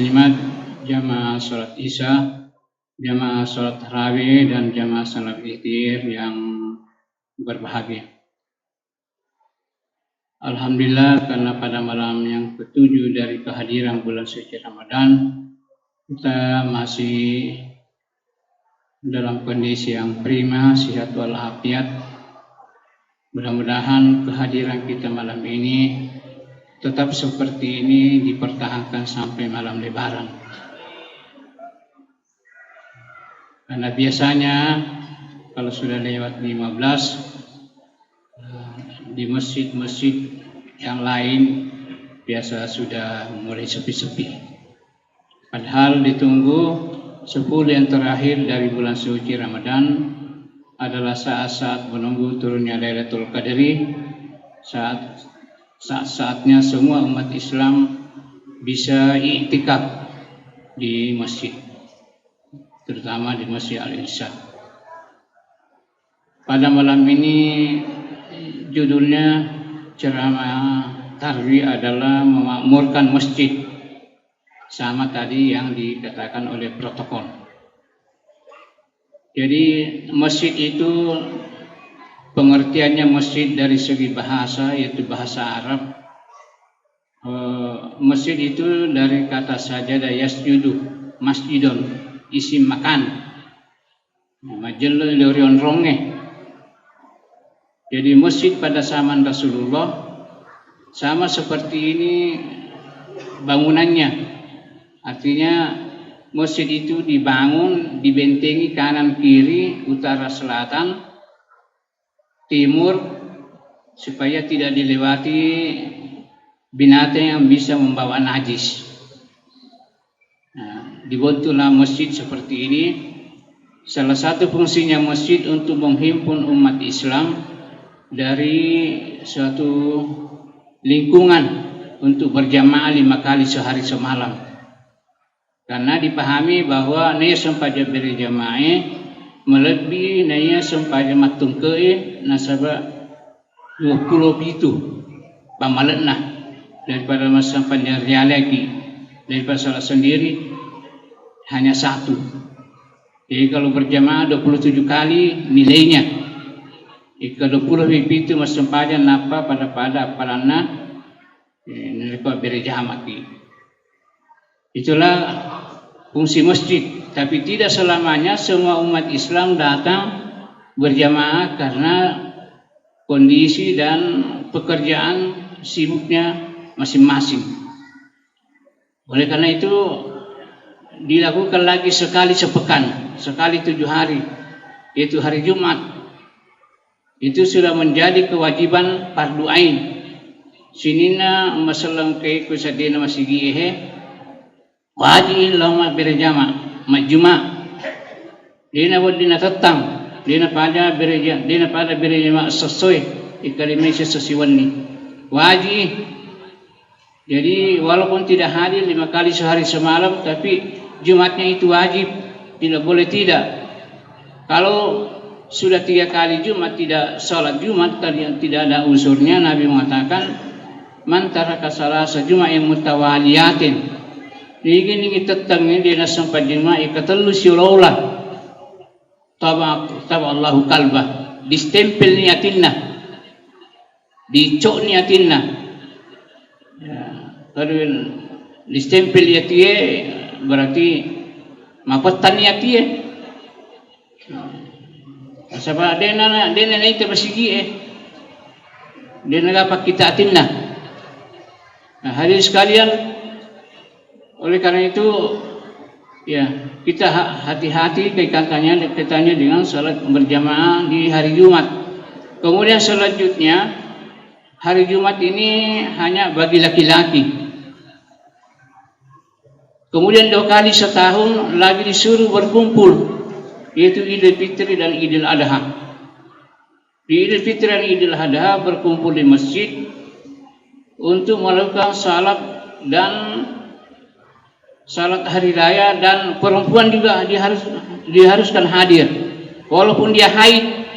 muslimat, jamaah sholat isya, jamaah sholat tarawih, dan jamaah sholat witir yang berbahagia. Alhamdulillah, karena pada malam yang ke-7 dari kehadiran bulan suci Ramadan, kita masih dalam kondisi yang prima, sehat walafiat. Mudah-mudahan kehadiran kita malam ini tetap seperti ini dipertahankan sampai malam Lebaran. Karena biasanya kalau sudah lewat 15, di masjid-masjid yang lain biasa sudah mulai sepi-sepi. Padahal ditunggu 10 yang terakhir dari bulan suci Ramadan adalah saat-saat menunggu turunnya Lailatul Qadri, saat-saatnya semua umat Islam bisa i'tikaf di masjid, terutama di Masjid Al-Irsyad. Pada malam ini judulnya ceramah Tarwih adalah memakmurkan masjid, sama tadi yang dikatakan oleh protokol. Jadi masjid itu pengertiannya masjid dari segi bahasa, yaitu bahasa Arab. Masjid itu dari kata sajadah yasjudu, masjidon, isim makan, majel lorion ronge. Jadi masjid pada zaman Rasulullah sama seperti ini bangunannya. Artinya masjid itu dibangun, dibentengi kanan kiri, utara selatan, timur, supaya tidak dilewati binatang yang bisa membawa najis. Nah, dibentuklah masjid seperti ini. Salah satu fungsinya masjid untuk menghimpun umat Islam dari suatu lingkungan untuk berjamaah 5 kali sehari semalam. Karena dipahami bahwa naya sempaja berjamaah melebihi naya sempaja matungkei nasabah 20 itu pamaletna daripada masa panjang lagi daripada salah sendiri hanya 1. Jadi kalau berjamaah 27 kali nilainya. Kalau 20 itu masih sempaja napa pada apalana nilai berjamaah. Itulah fungsi masjid. Tapi tidak selamanya semua umat Islam datang berjamaah karena kondisi dan pekerjaan sibuknya masing-masing. Oleh karena itu dilakukan lagi sekali sepekan, sekali 7 hari, yaitu hari Jumat. Itu sudah menjadi kewajiban fardu ain. Sinina masalang kay kusadina masigihe wajib lama berjamaah majuma. Dina wadina tatang, dina pada berjamaah sesuai ikalimesi sesiwani. Wajib. Jadi walaupun tidak hadir 5 kali sehari semalam, tapi Jumatnya itu wajib, tidak boleh tidak. Kalau sudah 3 kali Jumat tidak sholat Jumat, tidak ada unsurnya, Nabi mengatakan man taraka salasa Juma'in mutawaliyatin. Ini tetang ini dia sampai Jumat ikatelu syuraulah taba Allahu kalbah, distempel niatinna, dicok niatinna. Ya, kalau distempel niatie berarti mapatan niatie. Sebab dena itu bersigi dena dapat kita atinna. Nah, hadirin sekalian, oleh karena itu ya kita hati-hati kaitannya dengan salat berjamaah di hari Jumat. Kemudian selanjutnya hari Jumat ini hanya bagi laki-laki. Kemudian 2 kali setahun lagi disuruh berkumpul, yaitu Idul Fitri dan Idul Adha. Di Idul Fitri dan Idul Adha berkumpul di masjid untuk melakukan salat dan salat hari raya, dan perempuan juga diharuskan hadir walaupun dia haid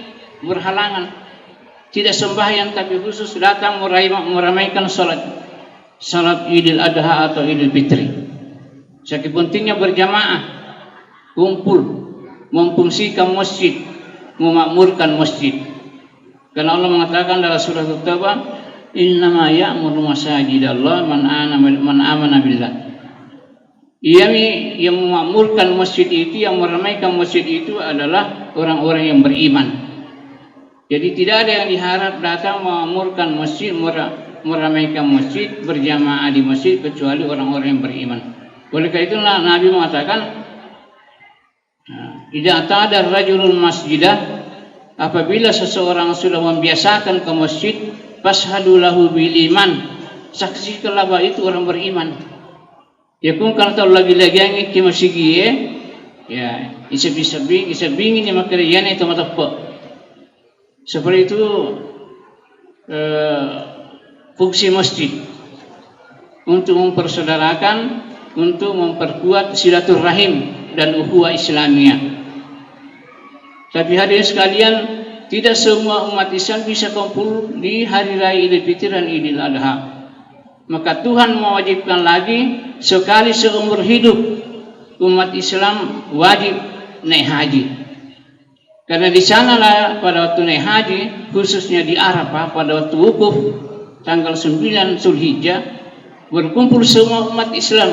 berhalangan, tidak sembahyang tapi khusus datang meramaikan salat Idul Adha atau Idul Fitri. saking pentingnya berjamaah, kumpul, memfungsikan masjid, memakmurkan masjid. Karena Allah mengatakan dalam surah At-Taubah, innama ya'muru masajidallah man amana billah. Yang memakmurkan masjid itu, yang meramaikan masjid itu adalah orang-orang yang beriman. Jadi tidak ada yang diharap datang memakmurkan masjid, meramaikan masjid, berjamaah di masjid kecuali orang-orang yang beriman. Oleh karena itulah Nabi mengatakan, idza ta'ada rajulul masjidah, apabila seseorang sudah membiasakan ke masjid, fashhadu lahu bil iman, saksikanlah bahwa itu orang beriman. Ya kung kalau lagi-lagi yang ke masjid ya isabing ini maka yan itu matappo. Seperti itu fungsi masjid untuk mempersaudarakan, untuk memperkuat silaturahim dan ukhuwah Islamiyah. Tapi hadirin sekalian, tidak semua umat Islam bisa kumpul di hari raya Idul Fitri dan Idul Adha. Maka Tuhan mewajibkan lagi sekali seumur hidup umat Islam wajib naik haji. Karena di sanalah pada waktu naik haji, khususnya di Arafah pada waktu wukuf tanggal 9 Zulhijjah, berkumpul semua umat Islam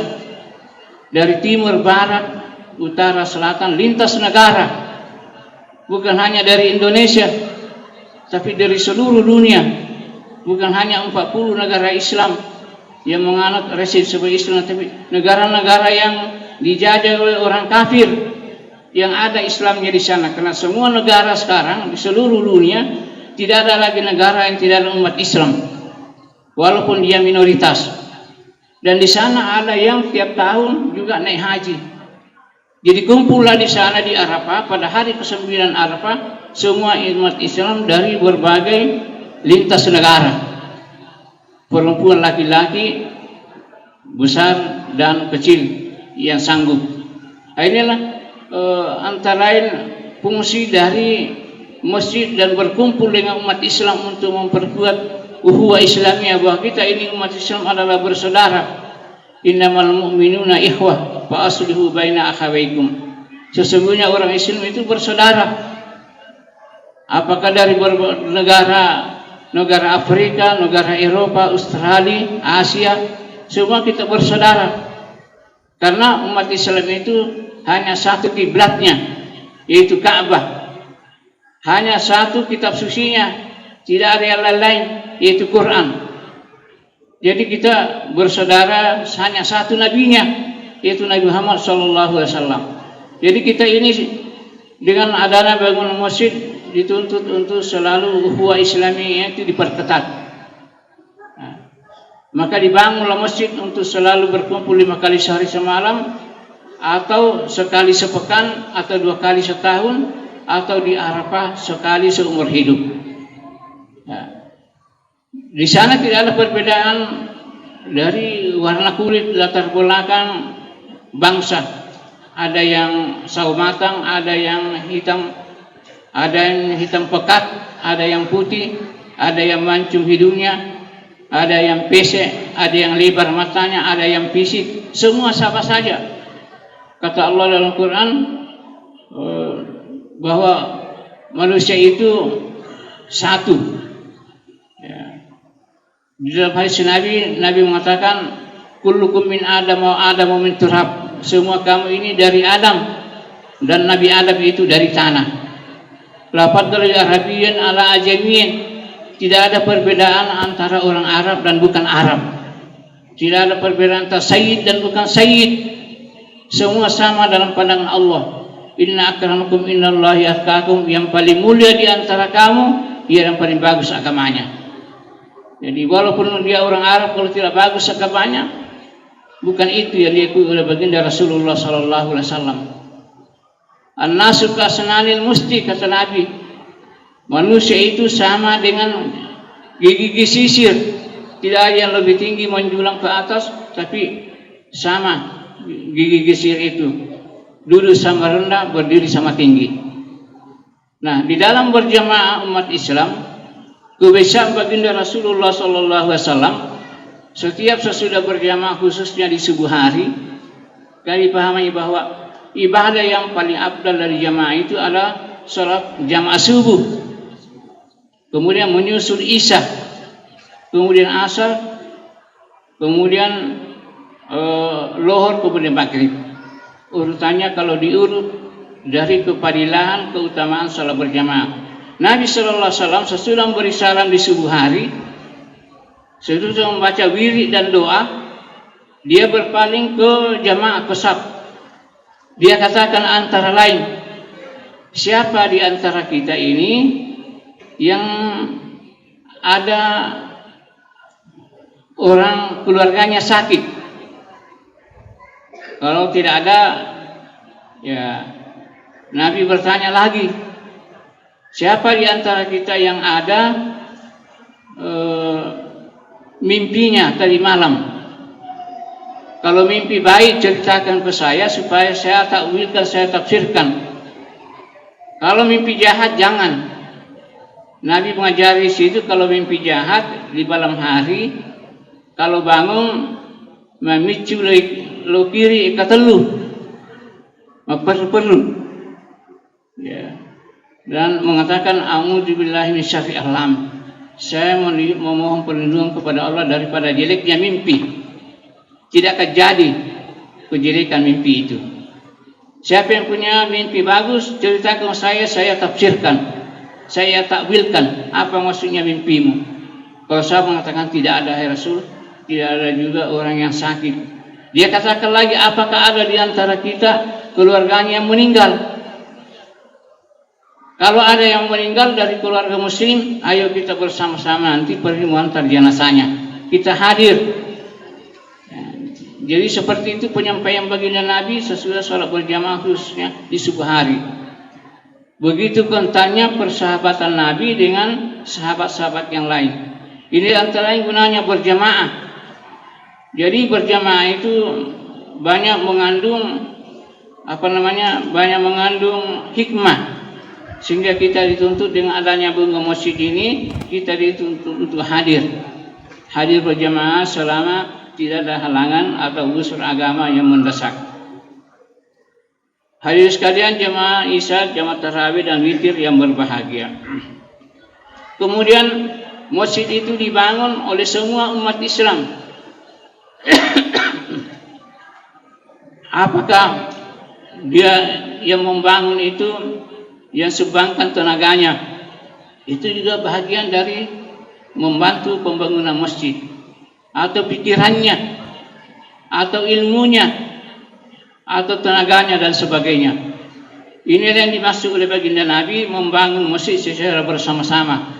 dari timur, barat, utara, selatan, lintas negara. Bukan hanya dari Indonesia, tapi dari seluruh dunia. Bukan hanya 40 negara Islam yang menganut rezim sebagai Islam, tapi negara-negara yang dijajah oleh orang kafir yang ada Islamnya di sana. Karena semua negara sekarang di seluruh dunia tidak ada lagi negara yang tidak ada umat Islam, walaupun dia minoritas. Dan di sana ada yang tiap tahun juga naik haji. Jadi kumpullah di sana di Arafah pada hari ke-9 Arafah semua umat Islam dari berbagai lintas negara, perempuan, laki-laki, besar dan kecil yang sanggup. Inilah antara lain fungsi dari masjid dan berkumpul dengan umat Islam untuk memperkuat ukhuwah Islamiyah, bahwa kita ini umat Islam adalah bersaudara. Innamal mu'minuna ikhwah fa aslihu baina akhawaykum. Sesungguhnya orang Islam itu bersaudara. Apakah dari negara Afrika, negara Eropa, Australia, Asia, semua kita bersaudara. Karena umat Islam itu hanya satu kiblatnya, yaitu Ka'bah. Hanya satu kitab sucinya, tidak ada yang lain, yaitu Quran. Jadi kita bersaudara hanya satu nabinya, yaitu Nabi Muhammad SAW. Jadi kita ini dengan adanya bangunan masjid dituntut untuk selalu ukhuwah Islamiyah itu diperketat. Maka dibangunlah masjid untuk selalu berkumpul 5 kali sehari semalam, atau sekali sepekan, atau 2 kali setahun, atau di Arafah sekali seumur hidup. Di sana tidak ada perbedaan dari warna kulit, latar belakang bangsa. Ada yang sawo matang, ada yang hitam, ada yang hitam pekat, ada yang putih, ada yang mancung hidungnya, ada yang pesek, ada yang lebar matanya, ada yang pisik. Semua sama saja. Kata Allah dalam Quran bahwa manusia itu satu. Di dalam hadis Nabi mengatakan, kullukum min Adam wa Adamu min turab. Semua kamu ini dari Adam, dan Nabi Adam itu dari tanah. La fadla li Arabiyyin ala ajamiyyin. Tidak ada perbedaan antara orang Arab dan bukan Arab. Tidak ada perbedaan antara sayyid dan bukan sayyid. Semua sama dalam pandangan Allah. Inna akramakum innallahi atqakum. Yang paling mulia di antara kamu, dia yang paling bagus agamanya. Jadi walaupun dia orang Arab, kalau tidak bagus agamanya, bukan itu yang diakui oleh baginda Rasulullah SAW. An-nasu kasnanil musti, kata Nabi. Manusia itu sama dengan gigi sisir. Tidak ada yang lebih tinggi menjulang ke atas, tapi sama gigi sisir itu. Duduk sama rendah, berdiri sama tinggi. Nah, di dalam berjamaah umat Islam, kebiasaan baginda Rasulullah SAW, setiap sesudah berjamaah khususnya di subuh hari, kami pahami bahwa ibadah yang paling afdal dari jamaah itu adalah sholat jamaah subuh, kemudian menyusul isya, kemudian asar, kemudian lohor, kemudian maghrib. Urutannya kalau diurut dari kefadilahan keutamaan salat berjamaah. Nabi sallallahu alaihi wasallam sesudah memberi salam di subuh hari, sesudah membaca wirid dan doa, dia berpaling ke jamaah ke saf. Dia katakan antara lain, siapa di antara kita ini yang ada orang keluarganya sakit? Kalau tidak ada, ya Nabi bertanya lagi, siapa di antara kita yang ada mimpinya tadi malam? Kalau mimpi baik ceritakan ke saya supaya saya takwilkan, saya tafsirkan. Kalau mimpi jahat jangan. Nabi mengajari situ kalau mimpi jahat di malam hari, kalau bangun memicu lo kiri katelu perlu, ya, dan mengatakan a'udzubillahi minasyarri alam. Saya memohon perlindungan kepada Allah daripada jeleknya mimpi. Tidak akan jadi kejelekan mimpi itu. Siapa yang punya mimpi bagus, ceritakan saya tafsirkan, saya takwilkan apa maksudnya mimpimu. Kalau saya mengatakan tidak ada, hai Rasul, tidak ada juga orang yang sakit. Dia katakan lagi, apakah ada di antara kita keluarganya yang meninggal? Kalau ada yang meninggal dari keluarga muslim, ayo kita bersama-sama nanti pergi mengantar jenazahnya. Kita hadir. Jadi seperti itu penyampaian baginda Nabi sesudah sholat berjamaah khususnya di subuh hari. Begitu kentalnya persahabatan Nabi dengan sahabat-sahabat yang lain. Ini antara yang gunanya berjamaah. Jadi berjamaah itu banyak mengandung banyak mengandung hikmah, sehingga kita dituntut dengan adanya bunga masjid ini, kita dituntut untuk hadir berjamaah selama tidak ada halangan atau unsur agama yang mendesak. Hadirin sekalian, jamaah isya, jamaah tarawih dan witir yang berbahagia. Kemudian masjid itu dibangun oleh semua umat Islam. Apakah dia yang membangun itu yang sumbangkan tenaganya? Itu juga bahagian dari membantu pembangunan masjid, atau pikirannya, atau ilmunya, atau tenaganya dan sebagainya. Ini yang dimaksud oleh baginda Nabi membangun masjid secara bersama-sama.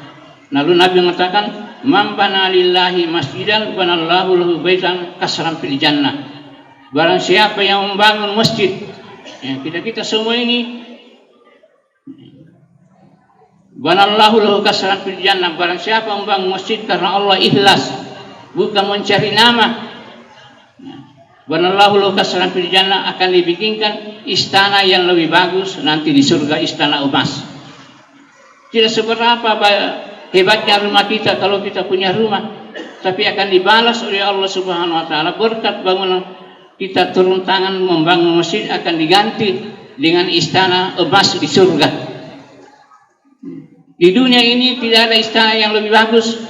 Lalu Nabi mengatakan, "Man bana lillahi masjidan banallahu lahu baitan kasran fil jannah." Barang siapa yang membangun masjid, ya, kita semua ini, banallahu lahu kasran fil jannah. Barang siapa membangun masjid karena Allah ikhlas, bukan mencari nama, banallahu lahu kasran fil jannah, akan dibikinkan istana yang lebih bagus nanti di surga, istana emas. Tidak seberapa hebatnya rumah kita kalau kita punya rumah, tapi akan dibalas oleh Allah Subhanahu wa taala berkat bangunan kita turun tangan membangun masjid, akan diganti dengan istana emas di surga. Di dunia ini tidak ada istana yang lebih bagus,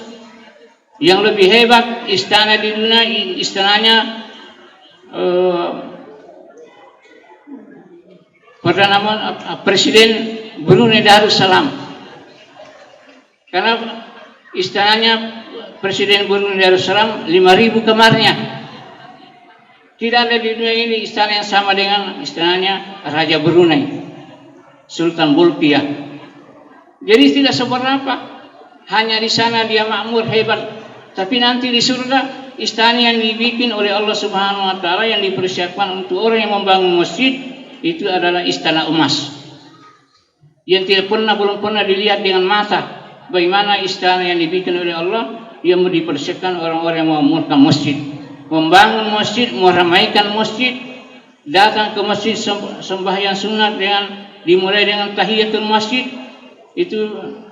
yang lebih hebat. Istana di dunia, istananya Perdana Presiden Brunei Darussalam. Karena istananya Presiden Brunei Darussalam 5.000 kamarnya. Tidak ada di dunia ini istana yang sama dengan istananya Raja Brunei, Sultan Bolkiah. Jadi tidak seberapa, hanya di sana dia makmur hebat, tapi nanti di surga istana yang dibikin oleh Allah Subhanahu wa taala yang dipersiapkan untuk orang yang membangun masjid itu adalah istana emas. Yang belum pernah dilihat dengan mata bagaimana istana yang dibikin oleh Allah yang dipersiapkan orang-orang yang memakmurkan masjid. Membangun masjid, meramaikan masjid, datang ke masjid sembahyang sunat dimulai dengan tahiyatul masjid, itu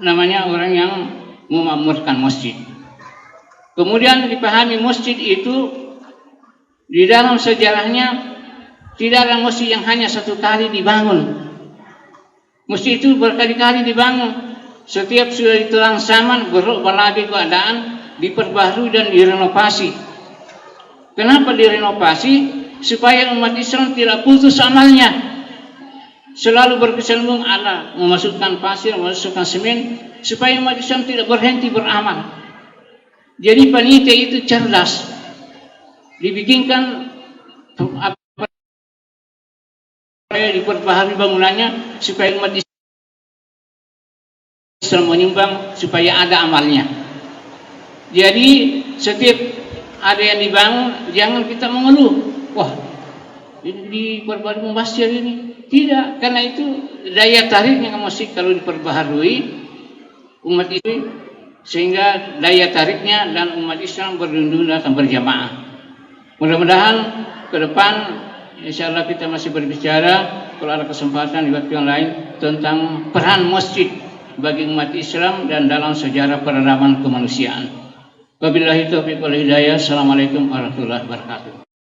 namanya orang yang memakmurkan masjid. Kemudian dipahami masjid itu di dalam sejarahnya Tidak ada masjid yang hanya satu kali dibangun. Masjid itu berkali-kali dibangun. Setiap sudah ditelan zaman, berubah lagi keadaan, diperbaharui dan direnovasi. Kenapa direnovasi? Supaya umat Islam tidak putus amalnya. Selalu berkesinambung Allah memasukkan pasir, memasukkan semen, supaya umat Islam tidak berhenti beramal. Jadi panitia itu cerdas. Dibikinkan diperbaharui bangunannya supaya umat Islam menyumbang supaya ada amalnya. Jadi setiap ada yang dibangun, jangan kita mengeluh, wah ini diperbaharui masjid ini. Tidak, karena itu daya tariknya masjid kalau diperbaharui umat itu, sehingga daya tariknya dan umat Islam berdundun datang berjamaah. Mudah-mudahan ke depan insya Allah kita masih berbicara kalau ada kesempatan di waktu yang lain tentang peran masjid bagi umat Islam dan dalam sejarah peradaban kemanusiaan. Wabillahi taufiq wal hidayah. Assalamualaikum warahmatullahi wabarakatuh.